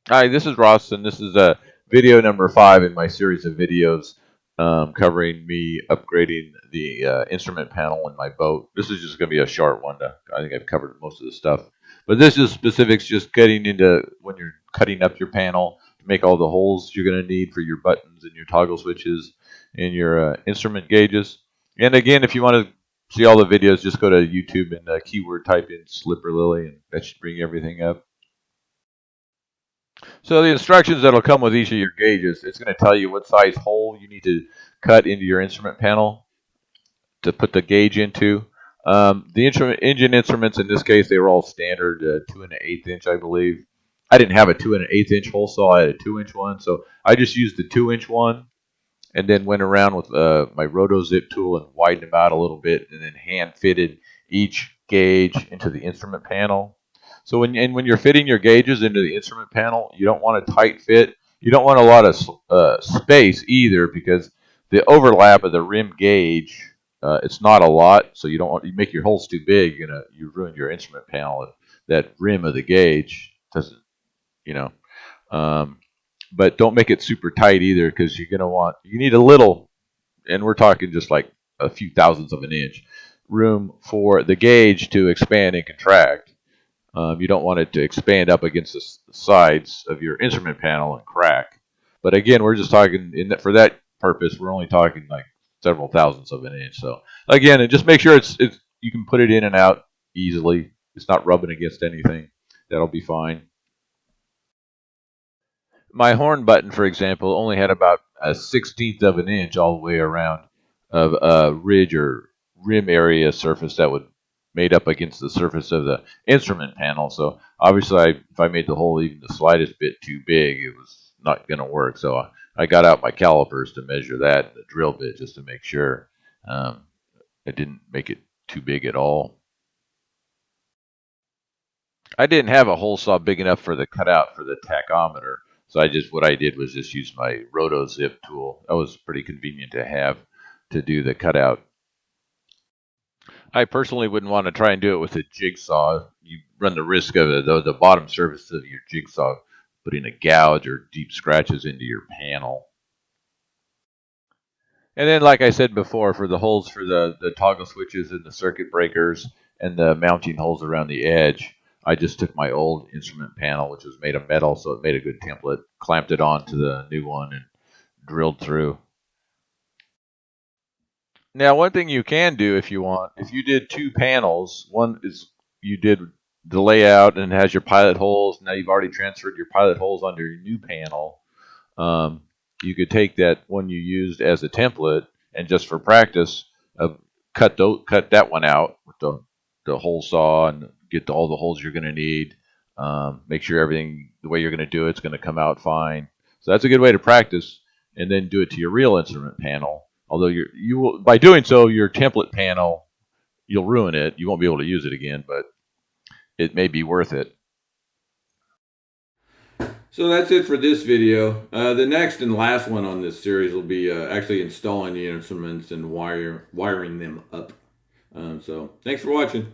Hi, this is Ross, and this is video number 5 in my series of videos covering me upgrading the instrument panel in my boat. This is just going to be a short one. I think I've covered most of the stuff. But this is specifics just getting into when you're cutting up your panel to make all the holes you're going to need for your buttons and your toggle switches and your instrument gauges. And again, if you want to see all the videos, just go to YouTube and keyword type in Slipperlilly, and that should bring everything up. So the instructions that'll come with each of your gauges, it's going to tell you what size hole you need to cut into your instrument panel to put the gauge into. The engine instruments in this case, they were all standard 2 1/8 inch, I believe. I didn't have a 2 1/8 inch hole saw. I had a 2 inch one, so I just used the 2 inch one, and then went around with my roto zip tool and widened them out a little bit, and then hand fitted each gauge into the instrument panel. So when you're fitting your gauges into the instrument panel, you don't want a tight fit. You don't want a lot of space either, because the overlap of the rim gauge, it's not a lot. So you don't want you make your holes too big, you ruin your instrument panel if that rim of the gauge doesn't, you know. Um, but don't make it super tight either, because you need a little, and we're talking just like a few thousandths of an inch room for the gauge to expand and contract. You don't want it to expand up against the sides of your instrument panel and crack. But again, we're just talking for that purpose. We're only talking like several thousandths of an inch. So again, and just make sure it's you can put it in and out easily. It's not rubbing against anything. That'll be fine. My horn button, for example, only had about a 16th of an inch all the way around of a ridge or rim area surface that would made up against the surface of the instrument panel. So obviously, if I made the hole even the slightest bit too big, it was not going to work. So I got out my calipers to measure that and the drill bit just to make sure I didn't make it too big at all. I didn't have a hole saw big enough for the cutout for the tachometer, so what I did was just use my roto zip tool. That was pretty convenient to have to do the cutout. I personally wouldn't want to try and do it with a jigsaw. You run the risk of the bottom surface of your jigsaw putting a gouge or deep scratches into your panel. And then, like I said before, for the holes for the toggle switches and the circuit breakers and the mounting holes around the edge, I just took my old instrument panel, which was made of metal, so it made a good template, clamped it onto the new one, and drilled through. Now, one thing you can do if you want, if you did two panels, one is you did the layout and it has your pilot holes. Now you've already transferred your pilot holes onto your new panel. Um, you could take that one you used as a template and just for practice, cut that one out with the hole saw and get all the holes you're going to need. Make sure everything the way you're going to do it's going to come out fine. So that's a good way to practice, and then do it to your real instrument panel. Although you will by doing so your template panel you'll ruin it. You won't be able to use it again, but it may be worth it. So that's it for this video. The next and last one on this series will be actually installing the instruments and wiring them up. So thanks for watching.